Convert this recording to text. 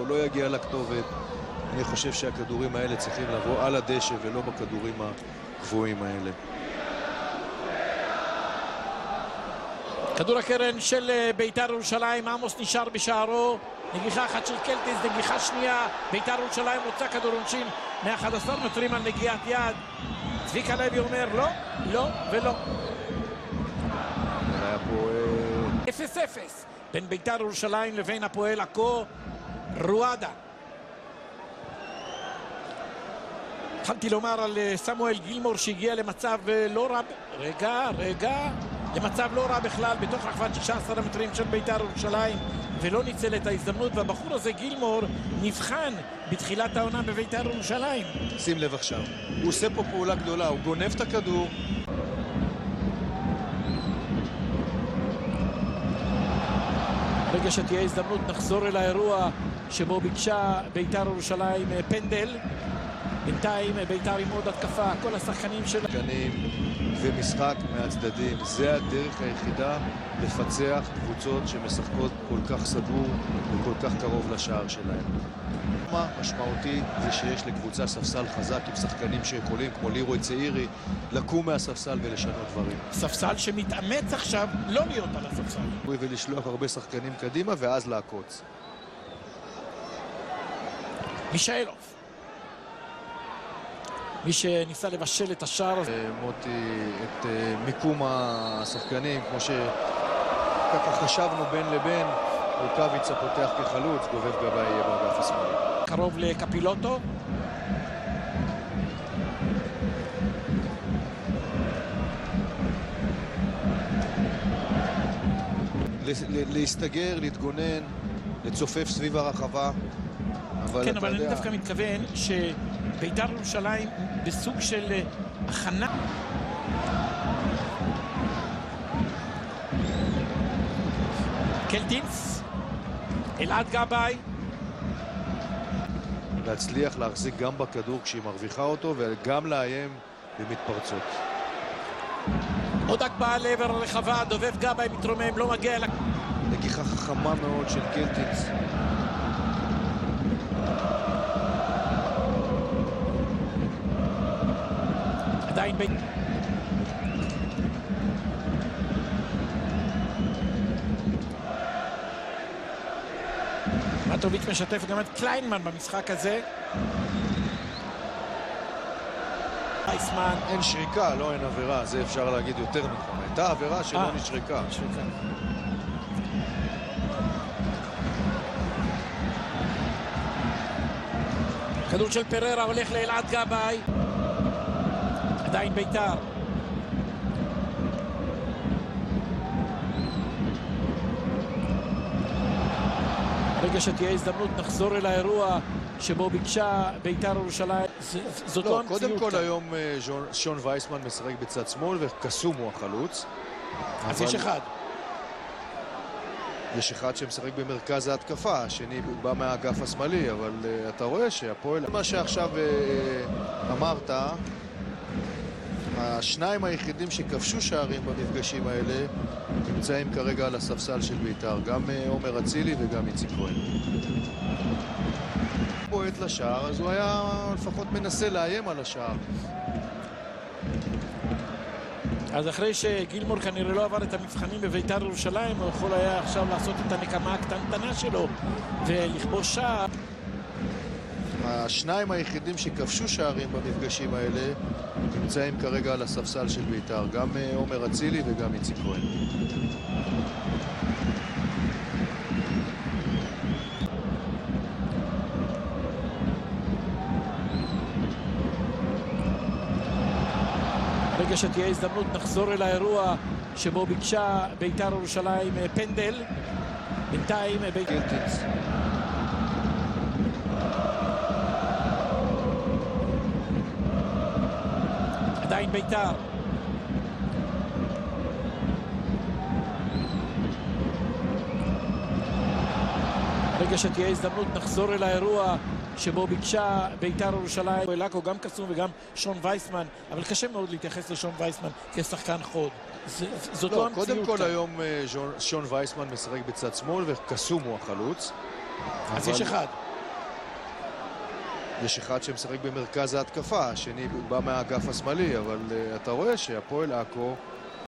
הוא לא יגיע לכתובת. אני חושב שהכדורים האלה צריכים לבוא על הדשא ולא בכדורים הגבוהים האלה. כדור הקרן של בית"ר ירושלים, עמוס נשאר בשערו, נגיחה אחת של קלטיס, נגיחה שנייה, בית"ר ירושלים רוצה כדור עונשין מ-11 מטרים על נגיעת יד. צביקה לוי אומר לא, לא ולא. היה פה 0-0 בין בית"ר ירושלים לבין הפועל עכו. רואדה. התחלתי לומר על סמואל גילמור שהגיע למצב לא רע, רגע, למצב לא רע בכלל בתוך רחבת 16 המטרים של בית"ר ירושלים, ולא ניצל את ההזדמנות, והבחור הזה גילמור נבחן בתחילת העונה בבית"ר ירושלים. שים לב עכשיו, הוא עושה פה פעולה גדולה, הוא גונב את הכדור. ברגע שתהיה הזדמנות נחזור אל האירוע שבו ביקשה בית"ר ירושלים פנדל. בינתיים בית"ר עם עוד התקפה, כל השחקנים של ומשחק מהצדדים. זה הדרך היחידה לפצח קבוצות שמשחקות כל כך סגור וכל כך קרוב לשער שלהם. מה משמעותי זה שיש לקבוצה ספסל חזק עם שחקנים שיכולים, כמו לירוי צעירי, לקום מהספסל ולשנות דברים. ספסל שמתאמץ עכשיו לא להיות על הספסל. ולשלוח הרבה שחקנים קדימה ואז לעקוץ. מישאלוב. מי שניסה לבשל את השער. מוטי את מיקום השחקנים, כמו שככה חשבנו בין לבין. רוקאביצה פותח כחלוץ, דובב גבאי יהיה באגף השמאלי. קרוב לקפילוטו. להסתגר, להתגונן, לצופף סביב הרחבה. כן, אבל אני דווקא מתכוון שבית"ר ירושלים בסוג של הכנה. קלטינס, אלעד גבאי. להצליח להחזיק גם בכדור כשהיא מרוויחה אותו וגם לאיים במתפרצות. עוד הקבעה לעבר הרחבה, דובב גבאי מתרומם, לא מגיע נגיחה חכמה מאוד של קלטינס. עדיין בית... מטוביץ' משתף גם את קליינמן במשחק הזה. וייסמן. אין שריקה, לא אין עבירה, זה אפשר להגיד יותר נכון. הייתה עבירה שלא נשריקה. כדור של פררה הולך לאלעד גבאי. עדיין בית"ר. ברגע שתהיה הזדמנות נחזור אל האירוע שבו ביקשה בית"ר ירושלים. זאת לא המציאות. קודם כל היום שון וייסמן משחק בצד שמאל וקסום הוא החלוץ. אז יש אחד. יש אחד שמשחק במרכז ההתקפה, השני בא מהאגף השמאלי, אבל אתה רואה שהפועל... מה שעכשיו אמרת, השניים היחידים שכבשו שערים במפגשים האלה נמצאים כרגע על הספסל של בית"ר, גם עומר אצילי וגם איציק כהן. בועט לשער, אז הוא היה לפחות מנסה לאיים על השער. אז אחרי שגילמור כנראה לא עבר את המבחנים בבית"ר ירושלים, הוא יכול היה עכשיו לעשות את הנקמה הקטנטנה שלו ולכבוש שער. השניים היחידים שכבשו שערים במפגשים האלה נמצאים כרגע על הספסל של בית"ר, גם עומר אצילי וגם איציק כהן. ברגע שתהיה הזדמנות נחזור אל האירוע שבו ביקשה בית"ר ירושלים פנדל. בינתיים קלטינס. עדיין בית"ר. ברגע שתהיה הזדמנות נחזור אל האירוע שבו ביקשה בית"ר ירושלים. אלאקו גם קסום וגם שון וייסמן, אבל קשה מאוד להתייחס לשון וייסמן כשחקן חוד. זאת לא המציאות. קודם כל היום שון וייסמן משחק בצד שמאל וקסום הוא החלוץ. אז יש אחד. יש אחד שמשחק במרכז ההתקפה, השני בא מהאגף השמאלי, אבל אתה רואה שהפועל עכו